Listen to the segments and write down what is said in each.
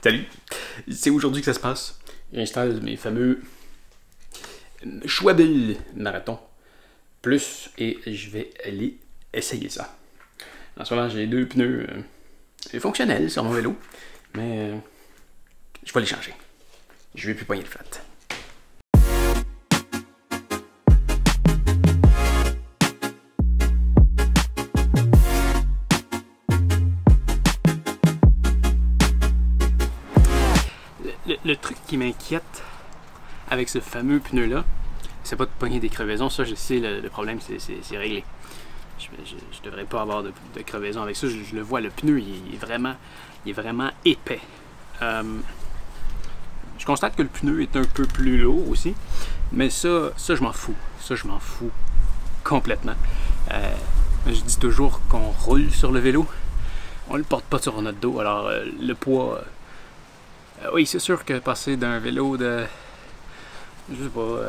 Salut! C'est aujourd'hui que ça se passe. J'installe mes fameux Schwalbe Marathon Plus et je vais aller essayer ça. En ce moment, j'ai deux pneus fonctionnels sur mon vélo, mais je vais les changer. Je vais plus pogner le flat. Le truc qui m'inquiète avec ce fameux pneu-là, c'est pas de pogner des crevaisons. Ça, je sais, le problème, c'est réglé. Je devrais pas avoir de crevaisons avec ça. Je le vois, le pneu, il est vraiment épais. Je constate que le pneu est un peu plus lourd aussi, mais ça je m'en fous. Ça, je m'en fous complètement. Je dis toujours qu'on roule sur le vélo. On le porte pas sur notre dos. Alors, le poids... oui, c'est sûr que passer d'un vélo de, je sais pas,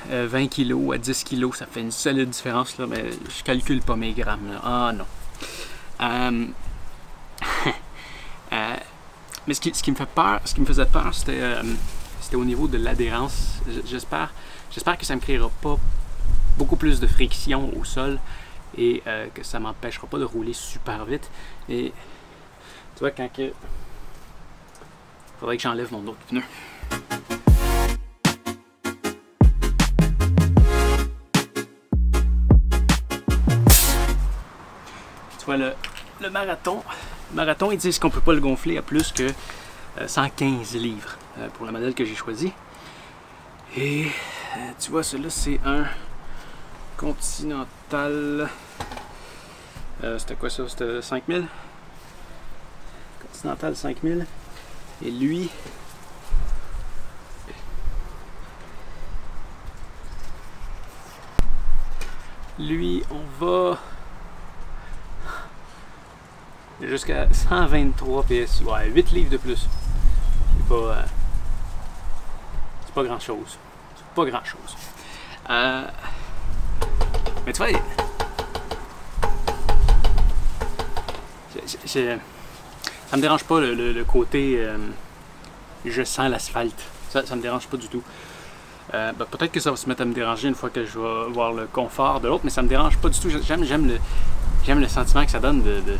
20 kg à 10 kg, ça fait une solide différence, là, mais je calcule pas mes grammes, là. Ah non. Mais ce qui me fait peur, ce qui me faisait peur, c'était au niveau de l'adhérence. J'espère que ça ne me créera pas beaucoup plus de friction au sol et que ça m'empêchera pas de rouler super vite. Et tu vois, quand que... faudrait que j'enlève mon autre pneu. Tu vois, le marathon, ils disent qu'on peut pas le gonfler à plus que 115 livres pour le modèle que j'ai choisi. Et tu vois, celui-là, c'est un Continental. C'était quoi ça? C'était 5000? Continental 5000. Et lui, on va jusqu'à 123 PSI, ouais, 8 livres de plus. C'est pas grand chose. C'est pas grand chose. Mais tu vois, ça me dérange pas le côté je sens l'asphalte. Ça me dérange pas du tout. Peut-être que ça va se mettre à me déranger une fois que je vais voir le confort de l'autre, mais ça me dérange pas du tout. J'aime le sentiment que ça donne de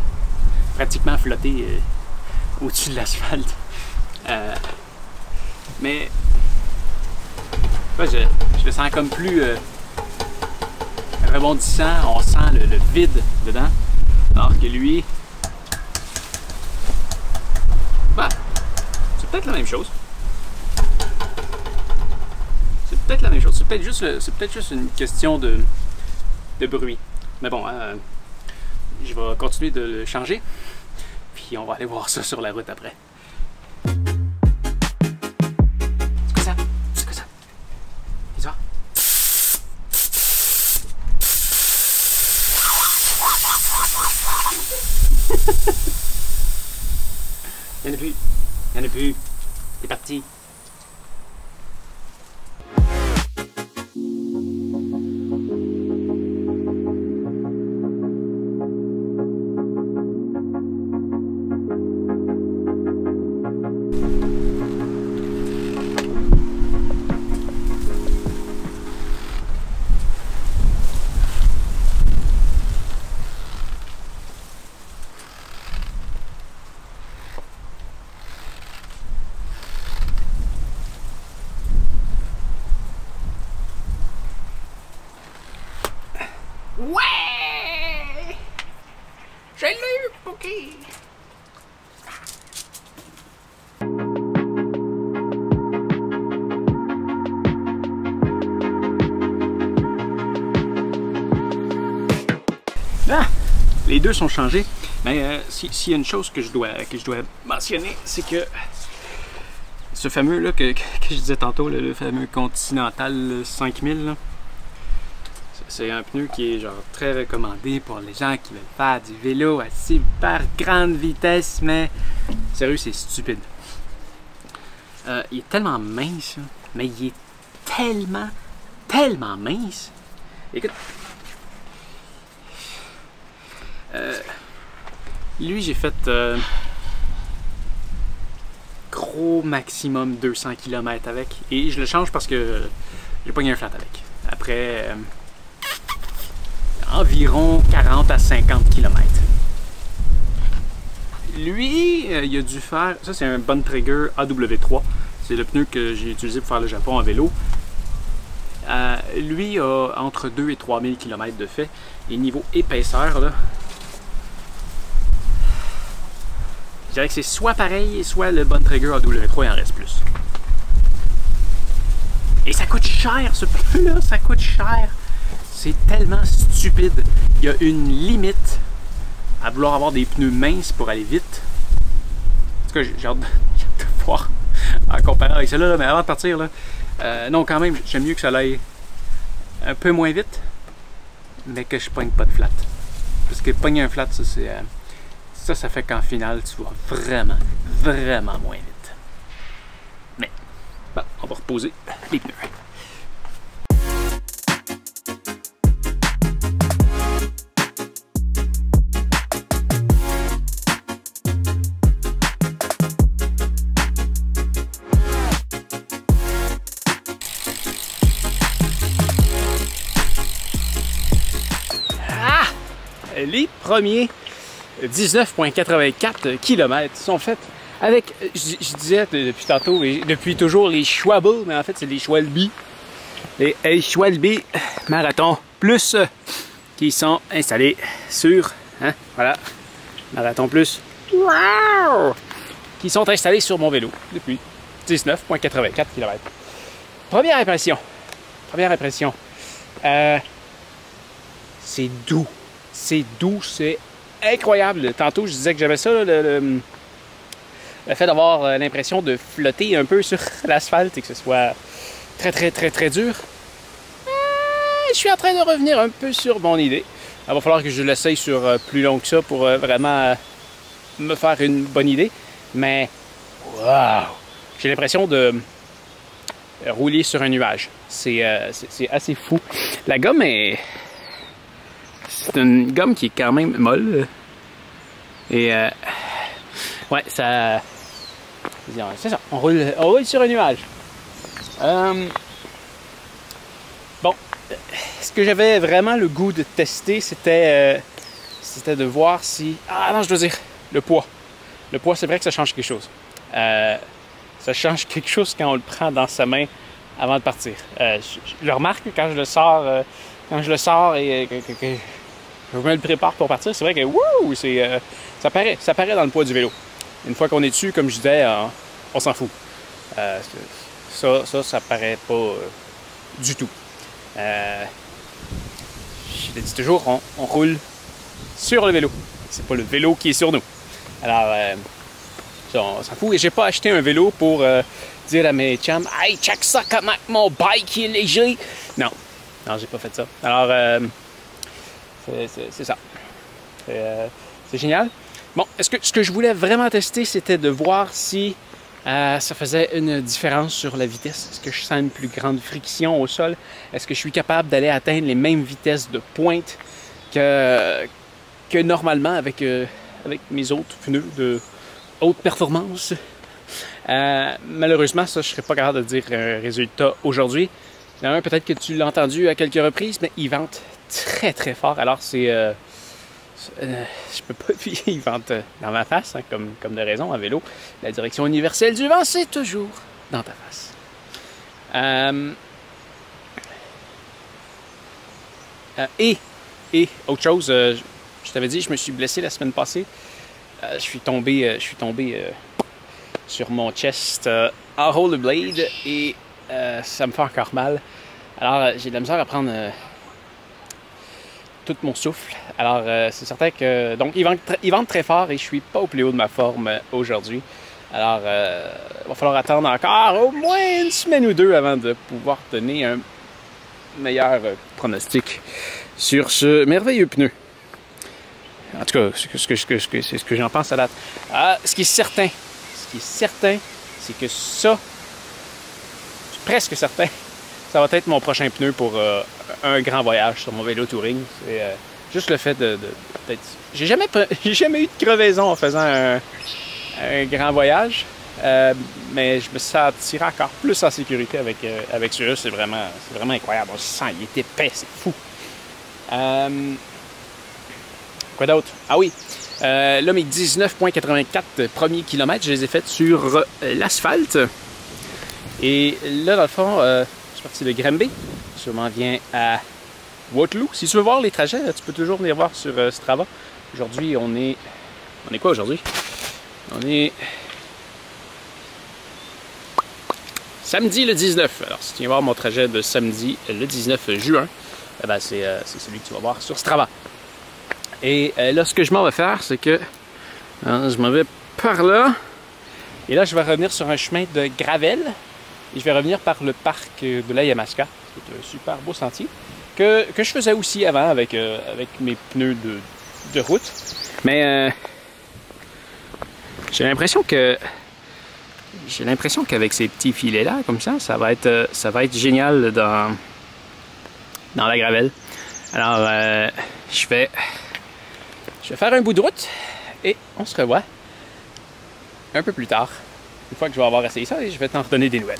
pratiquement flotter au-dessus de l'asphalte. Mais ouais, je le sens comme plus rebondissant. On sent le vide dedans. Alors que lui, c'est peut-être la même chose. C'est peut-être la même chose. C'est peut-être juste une question de bruit. Mais bon, je vais continuer de le changer. Puis on va aller voir ça sur la route après. C'est quoi ça? C'est quoi ça? Qu'est-ce que Il n'y en a plus. Il n'y en a plus. C'est parti. Ouais! Je l'ai eu, ok! Ah! Les deux sont changés. Mais s'il y a une chose que je dois mentionner, c'est que ce fameux là que je disais tantôt, le fameux Continental 5000, là, c'est un pneu qui est genre très recommandé pour les gens qui veulent faire du vélo à super grande vitesse, mais sérieux, c'est stupide. Il est tellement mince, mais il est tellement mince. Écoute, lui j'ai fait gros maximum 200 km avec. Et je le change parce que j'ai pogné un flat avec. Après environ 40 à 50 km. Lui, il a dû faire... Ça, c'est un Bontrager AW3. C'est le pneu que j'ai utilisé pour faire le Japon en vélo. Lui a entre 2 et 3000 km de fait. Et niveau épaisseur, là, je dirais que c'est soit pareil, soit le Bontrager AW3, il en reste plus. Et ça coûte cher, ce pneu-là, ça coûte cher. C'est tellement stupide. Il y a une limite à vouloir avoir des pneus minces pour aller vite. En tout cas, j'ai hâte de voir en comparant avec celle-là, mais avant de partir, là, non, quand même, j'aime mieux que ça aille un peu moins vite, mais que je pogne pas de flat. Parce que pogner un flat, ça, c'est... ça fait qu'en finale, tu vas vraiment, vraiment moins vite. Mais, bon, on va reposer les pneus. Ah! Les premiers 19,84 km sont faits avec, je disais depuis tantôt et depuis toujours, les Schwalbe, mais en fait c'est les Schwalbe. Les Schwalbe Marathon Plus qui sont installés sur, hein, voilà, Marathon Plus, wow, qui sont installés sur mon vélo depuis 19,84 km. Première impression, c'est doux, c'est incroyable. Tantôt, je disais que j'aimais ça, le fait d'avoir l'impression de flotter un peu sur l'asphalte et que ce soit très dur. Je suis en train de revenir un peu sur mon idée. Il va falloir que je l'essaye sur plus long que ça pour vraiment me faire une bonne idée. Mais, wow! J'ai l'impression de rouler sur un nuage. C'est assez fou. La gomme est... C'est une gomme qui est quand même molle. Et ouais, ça... C'est ça, on roule sur un nuage. Bon, ce que j'avais vraiment le goût de tester, c'était de voir si... Ah non, je dois dire, le poids. Le poids, c'est vrai que ça change quelque chose. Ça change quelque chose quand on le prend dans sa main avant de partir. Je le remarque quand je le sors, et que je me le prépare pour partir, c'est vrai que wouh, ça paraît dans le poids du vélo. Une fois qu'on est dessus, comme je disais, on s'en fout. Ça paraît pas du tout. Je le dis toujours, on roule sur le vélo. C'est pas le vélo qui est sur nous. Alors, on s'en fout. Et j'ai pas acheté un vélo pour dire à mes chums « Hey, check ça, comment mon bike est léger! » Non, j'ai pas fait ça. Alors, c'est ça. C'est génial. Bon, ce que je voulais vraiment tester, c'était de voir si ça faisait une différence sur la vitesse. Est-ce que je sens une plus grande friction au sol? Est-ce que je suis capable d'aller atteindre les mêmes vitesses de pointe que normalement avec mes autres pneus de haute performance? Malheureusement, ça, je ne serais pas capable de dire un résultat aujourd'hui. Peut-être que tu l'as entendu à quelques reprises, mais il vente très fort. Alors, je peux pas dire il vente dans ma face, hein, comme de raison, en vélo. La direction universelle du vent, c'est toujours dans ta face. Et autre chose, je t'avais dit, je me suis blessé la semaine passée. Je suis tombé sur mon chest en rollerblade et ça me fait encore mal. Alors, j'ai de la misère à prendre tout mon souffle. Alors, c'est certain que... Donc, il vente très fort et je suis pas au plus haut de ma forme aujourd'hui. Alors, il va falloir attendre encore au moins une semaine ou deux avant de pouvoir donner un meilleur pronostic sur ce merveilleux pneu. En tout cas, c'est ce que j'en pense à date. Ce qui est certain, c'est que ça, je suis presque certain, ça va être mon prochain pneu pour un grand voyage sur mon vélo touring. C'est juste le fait d'être... J'ai jamais eu de crevaison en faisant un grand voyage. Mais je me sentirais encore plus en sécurité avec celui-là. C'est vraiment incroyable. On se sent, il est épais, c'est fou. Quoi d'autre? Ah oui, là, mes 19,84 premiers kilomètres, je les ai faits sur l'asphalte. Et là, dans le fond, je suis parti de Granby. Je m'en viens à Waterloo. Si tu veux voir les trajets, tu peux toujours venir voir sur Strava. Aujourd'hui, on est quoi aujourd'hui? On est samedi le 19. Alors, si tu viens voir mon trajet de samedi le 19 juin, eh ben, c'est celui que tu vas voir sur Strava. Et là, ce que je m'en vais faire, c'est que je m'en vais par là. Et là, je vais revenir sur un chemin de gravel. Et je vais revenir par le parc de la Yamaska. C'est un super beau sentier que je faisais aussi avant avec mes pneus de route. Mais j'ai l'impression qu'avec ces petits filets-là, comme ça va être génial dans la gravelle. Alors, je vais faire un bout de route et on se revoit un peu plus tard. Une fois que je vais avoir essayé ça, et je vais t'en redonner des nouvelles.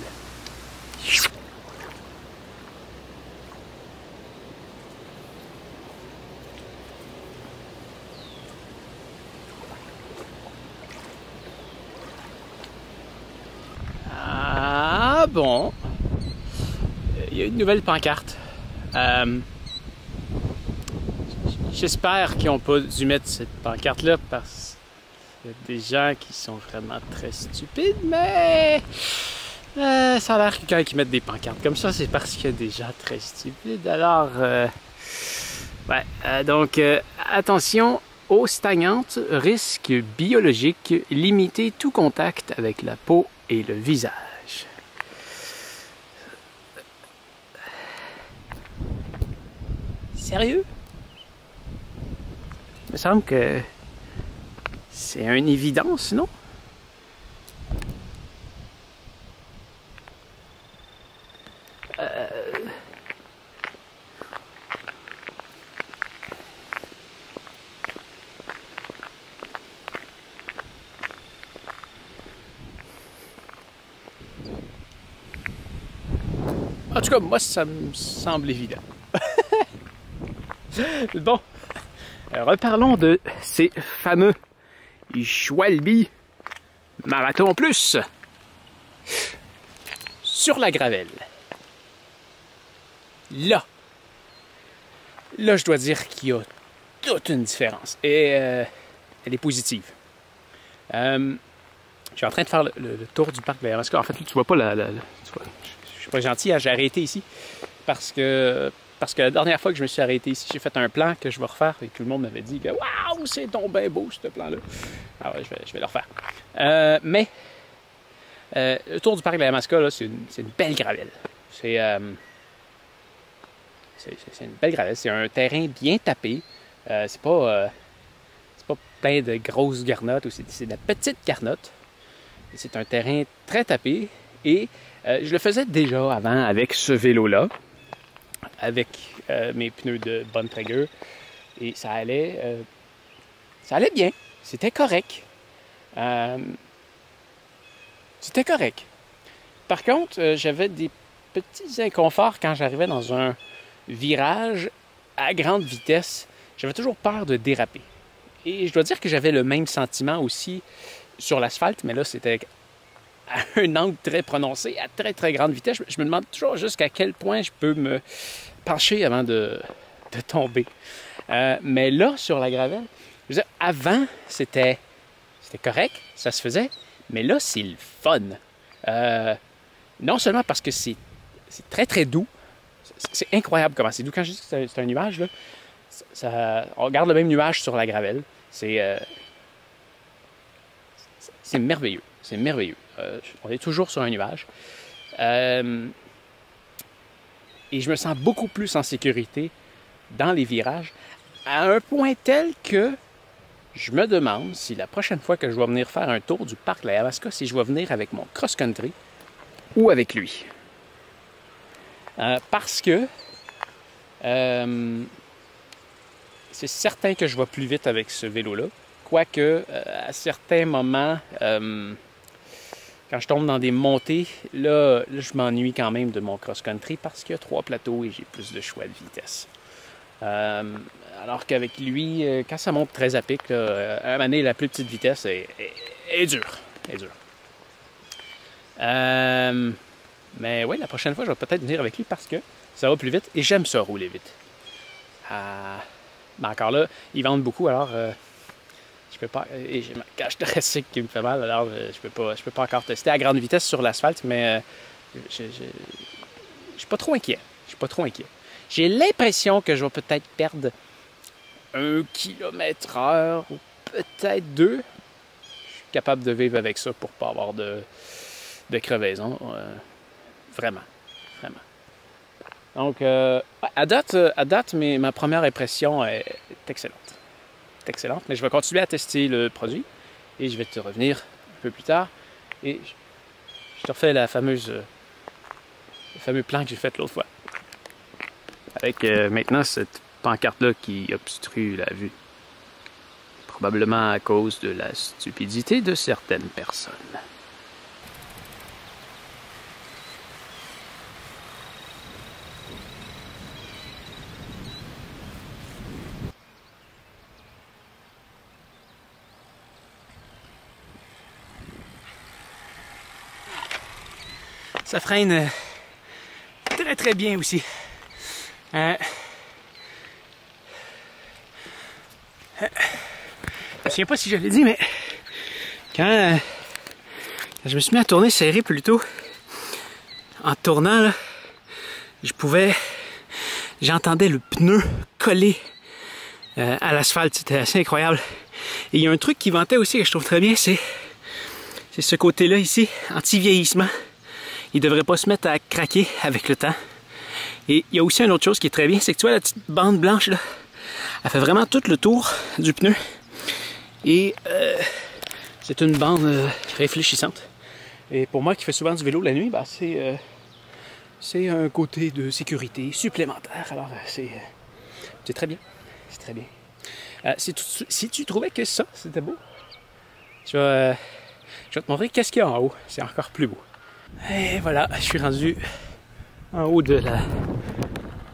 Ah bon, il y a une nouvelle pancarte. J'espère qu'ils n'ont pas dû mettre cette pancarte-là parce qu'il y a des gens qui sont vraiment très stupides, mais ça a l'air que quand ils mettent des pancartes comme ça, c'est parce qu'il y a des gens très stupides. Alors, donc, attention, eau stagnante, risque biologique, limiter tout contact avec la peau et le visage. Sérieux? Il me semble que c'est une évidence, non? En tout cas, moi, ça me semble évident. Bon, reparlons de ces fameux Schwalbe Marathon Plus sur la gravelle. Là, je dois dire qu'il y a toute une différence et elle est positive. Je suis en train de faire le tour du parc de la Yamaska. En fait, là, tu vois pas je suis pas gentil, hein, j'ai arrêté ici parce que la dernière fois que je me suis arrêté ici, j'ai fait un plan que je vais refaire et tout le monde m'avait dit que waouh, c'est donc bien beau ce plan-là. Alors je vais le refaire. Mais le tour du parc de la Yamaska, là, c'est une belle gravelle. C'est une belle gravelle. C'est un terrain bien tapé. C'est pas plein de grosses garnottes, c'est de la petite garnotte. C'est un terrain très tapé et je le faisais déjà avant avec ce vélo-là, avec mes pneus de Bontrager, et ça allait bien. C'était correct. C'était correct. Par contre, j'avais des petits inconforts quand j'arrivais dans un virage à grande vitesse. J'avais toujours peur de déraper. Et je dois dire que j'avais le même sentiment aussi sur l'asphalte, mais là, c'était à un angle très prononcé, à très, très grande vitesse. Je me demande toujours jusqu'à quel point je peux me pencher avant de tomber. Mais là, sur la gravelle, je veux dire, avant, c'était correct, ça se faisait, mais là, c'est le fun. Non seulement parce que c'est très, très doux, c'est incroyable comment c'est doux. Quand je dis que c'est un nuage, là, on regarde le même nuage sur la gravelle. C'est merveilleux. C'est merveilleux. On est toujours sur un nuage. Et je me sens beaucoup plus en sécurité dans les virages, à un point tel que je me demande si la prochaine fois que je vais venir faire un tour du parc de la Yamaska, si je vais venir avec mon cross-country ou avec lui. Parce que c'est certain que je vais plus vite avec ce vélo-là quoique, à certains moments, quand je tombe dans des montées, là je m'ennuie quand même de mon cross-country parce qu'il y a 3 plateaux et j'ai plus de choix de vitesse. Alors qu'avec lui, quand ça monte très à pic, là, à un moment donné, la plus petite vitesse est dure. Mais oui, la prochaine fois, je vais peut-être venir avec lui parce que ça va plus vite et j'aime ça rouler vite. Mais encore là, ils vendent beaucoup, alors je peux pas. Et j'ai ma cage thoracique qui me fait mal, alors je peux pas encore tester à grande vitesse sur l'asphalte, mais je suis pas trop inquiet. J'ai l'impression que je vais peut-être perdre 1 km/h ou peut-être 2. Je suis capable de vivre avec ça pour pas avoir de crevaison. Vraiment. Donc, à date ma première impression est excellente. Mais je vais continuer à tester le produit et je vais te revenir un peu plus tard. Et je te refais le fameux plan que j'ai fait l'autre fois. Avec maintenant cette pancarte-là qui obstrue la vue. Probablement à cause de la stupidité de certaines personnes. Ça freine très bien aussi. Je ne sais pas si je l'ai dit, mais quand je me suis mis à tourner serré plus tôt, en tournant, là, j'entendais le pneu coller à l'asphalte. C'était assez incroyable. Et il y a un truc qui vantait aussi que je trouve très bien, c'est ce côté-là ici, anti-vieillissement. Il ne devrait pas se mettre à craquer avec le temps. Et il y a aussi une autre chose qui est très bien, c'est que tu vois la petite bande blanche là, elle fait vraiment tout le tour du pneu. Et c'est une bande réfléchissante. Et pour moi qui fais souvent du vélo la nuit, ben, c'est un côté de sécurité supplémentaire. Alors c'est très bien. C'est très bien. Si tu trouvais que ça, c'était beau, je vais te montrer qu'est-ce qu'il y a en haut. C'est encore plus beau. Et voilà, je suis rendu en haut de la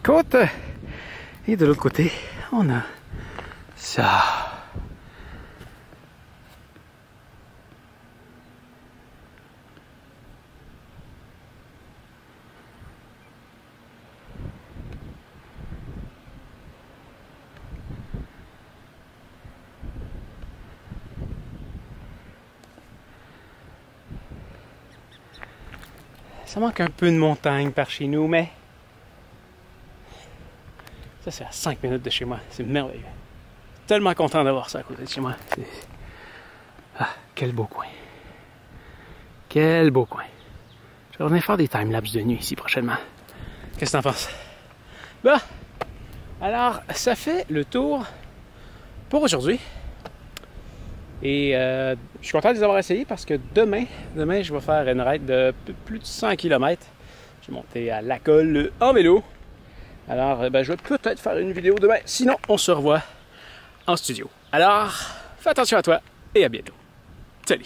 côte. Et de l'autre côté, on a ça. Ça manque un peu de montagne par chez nous, mais ça c'est à 5 minutes de chez moi. C'est merveilleux. Tellement content d'avoir ça à côté de chez moi. Ah, quel beau coin. Quel beau coin. Je vais revenir faire des timelapses de nuit ici prochainement. Qu'est-ce que t'en penses? Bon, alors ça fait le tour pour aujourd'hui. Et je suis content de les avoir essayés parce que demain je vais faire une ride de plus de 100 km. Je vais monter à La Colle en vélo. Alors, je vais peut-être faire une vidéo demain. Sinon, on se revoit en studio. Alors, fais attention à toi et à bientôt. Salut!